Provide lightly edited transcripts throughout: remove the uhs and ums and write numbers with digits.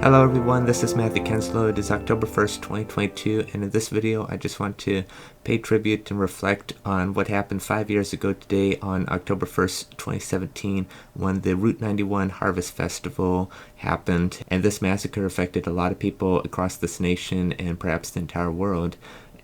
Hello everyone, this is Matthew Kenslow. It is October 1st, 2022, and in this video I just want to pay tribute and reflect on what happened 5 years ago today on October 1st, 2017, when the Route 91 Harvest Festival happened, and this massacre affected a lot of people across this nation and perhaps the entire world.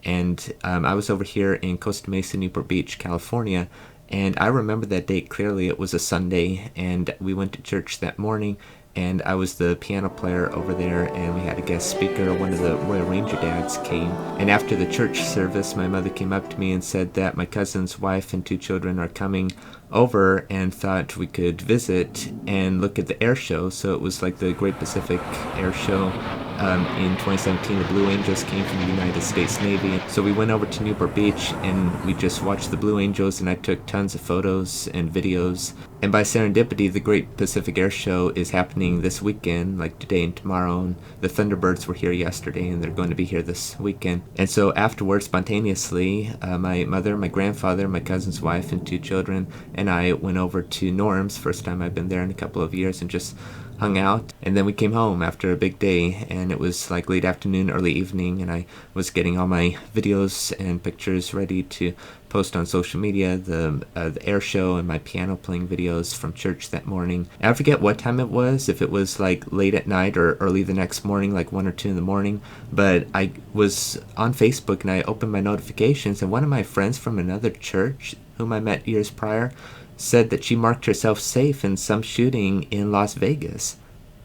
And I was over here in Costa Mesa, Newport Beach, California, and I remember that day clearly. It was a Sunday, and we went to church that morning, and I was the piano player over there, and we had a guest speaker. One of the Royal Ranger dads came, and after the church service, my mother came up to me and said that my cousin's wife and 2 children are coming over and thought we could visit and look at the air show. So it was like the Great Pacific Air Show. In 2017, the Blue Angels came from the United States Navy. So we went over to Newport Beach and we just watched the Blue Angels, and I took tons of photos and videos. And by serendipity, the Great Pacific Air Show is happening this weekend, like today and tomorrow. And the Thunderbirds were here yesterday, and they're going to be here this weekend. And so afterwards, spontaneously, my mother, my grandfather, my cousin's wife, and 2 children, and I went over to Norm's. First time I've been there in a couple of years, and just hung out. And then we came home after a big day, and it was like late afternoon, early evening, and I was getting all my videos and pictures ready to post on social media, the air show and my piano playing videos from church that morning. And I forget what time it was, if it was like late at night or early the next morning, like 1 or 2 in the morning, but I was on Facebook and I opened my notifications, and one of my friends from another church whom I met years prior said that she marked herself safe in some shooting in Las Vegas.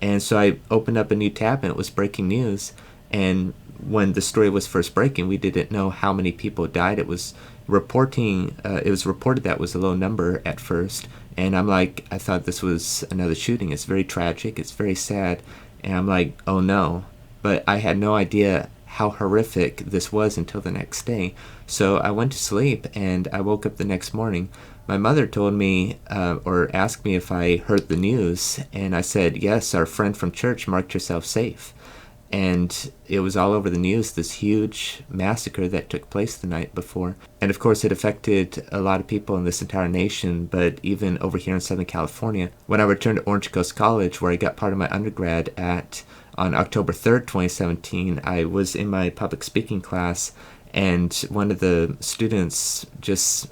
And so I opened up a new tab, and it was breaking news. And when the story was first breaking, we didn't know how many people died. It was reported that was a low number at first. And I'm like, I thought this was another shooting. It's very tragic. It's very sad. And I'm like, oh no. But I had no idea how horrific this was until the next day. So I went to sleep, and I woke up the next morning. My mother told me, or asked me if I heard the news, and I said, yes, our friend from church marked herself safe. And it was all over the news, this huge massacre that took place the night before. And of course it affected a lot of people in this entire nation, but even over here in Southern California. When I returned to Orange Coast College, where I got part of my undergrad on October 3rd, 2017, I was in my public speaking class, and one of the students just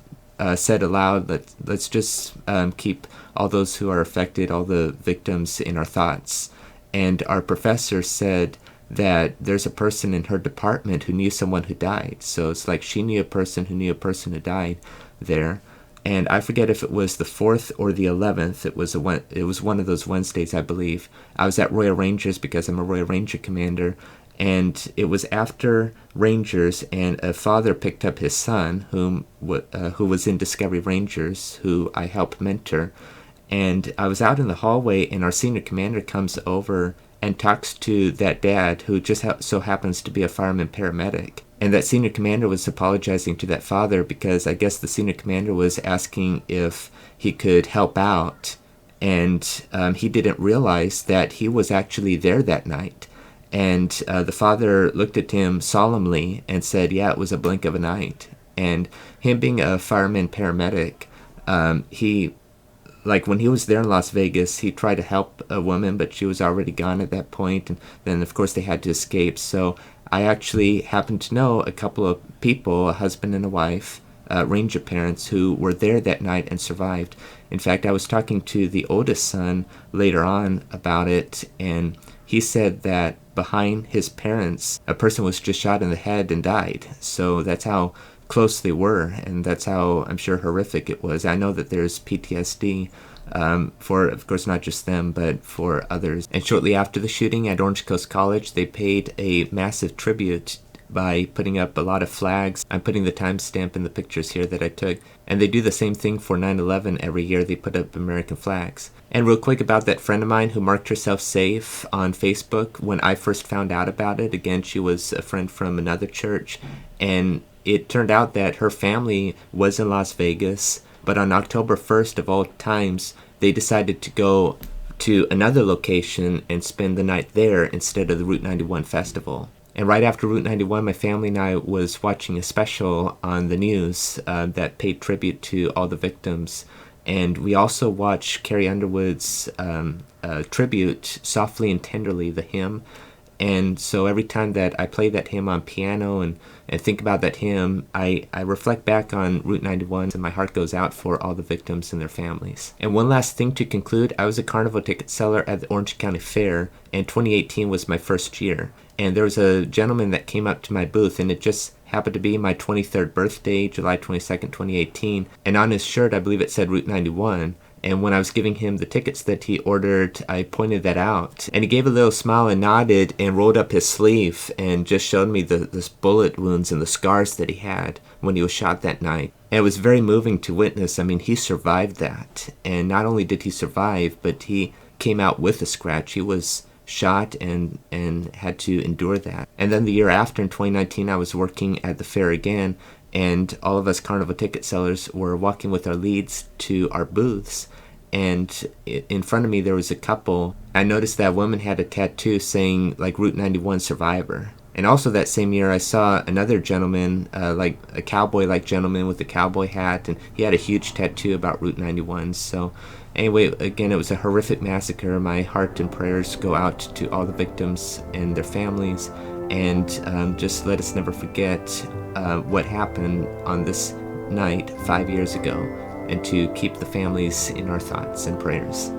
said aloud, let's just keep all those who are affected, all the victims, in our thoughts. And our professor said that there's a person in her department who knew someone who died. So it's like she knew a person who knew a person who died there. And I forget if it was the 4th or the 11th. It was one of those Wednesdays, I believe. I was at Royal Rangers because I'm a Royal Ranger commander. And it was after Rangers, and a father picked up his son, who was in Discovery Rangers, who I helped mentor. And I was out in the hallway, and our senior commander comes over and talks to that dad, who just so happens to be a fireman paramedic. And that senior commander was apologizing to that father because I guess the senior commander was asking if he could help out. And he didn't realize that he was actually there that night. And the father looked at him solemnly and said, yeah, it was a blink of an eye. And him being a fireman paramedic, when he was there in Las Vegas, he tried to help a woman, but she was already gone at that point. And then, of course, they had to escape. So I actually happened to know a couple of people, a husband and a wife, Ranger parents, who were there that night and survived. In fact, I was talking to the oldest son later on about it, and he said that behind his parents, a person was just shot in the head and died. So that's how close they were, and that's how, I'm sure, horrific it was. I know that there's PTSD for, of course, not just them, but for others. And shortly after the shooting at Orange Coast College, they paid a massive tribute by putting up a lot of flags. I'm putting the timestamp in the pictures here that I took. And they do the same thing for 9/11 every year. They put up American flags. And real quick about that friend of mine who marked herself safe on Facebook, when I first found out about it, again, she was a friend from another church, and it turned out that her family was in Las Vegas, but on October 1st of all times, they decided to go to another location and spend the night there instead of the Route 91 festival. And right after Route 91, my family and I was watching a special on the news that paid tribute to all the victims. And we also watched Carrie Underwood's tribute, Softly and Tenderly, the hymn. And so every time that I play that hymn on piano and think about that hymn, I reflect back on Route 91, and my heart goes out for all the victims and their families. And one last thing to conclude, I was a carnival ticket seller at the Orange County Fair, and 2018 was my first year. And there was a gentleman that came up to my booth, and it just happened to be my 23rd birthday, July 22nd, 2018. And on his shirt, I believe it said Route 91. And when I was giving him the tickets that he ordered, I pointed that out. And he gave a little smile and nodded and rolled up his sleeve and just showed me the bullet wounds and the scars that he had when he was shot that night. And it was very moving to witness. I mean, he survived that. And not only did he survive, but he came out with a scratch. He was shot and had to endure that. And then the year after, in 2019, I was working at the fair again, and all of us carnival ticket sellers were walking with our leads to our booths, and in front of me there was a couple. I noticed that woman had a tattoo saying like Route 91 survivor. And also that same year I saw another gentleman, like a cowboy-like gentleman with a cowboy hat, and he had a huge tattoo about Route 91. So anyway, again, it was a horrific massacre. My heart and prayers go out to all the victims and their families, and just let us never forget what happened on this night 5 years ago, and to keep the families in our thoughts and prayers.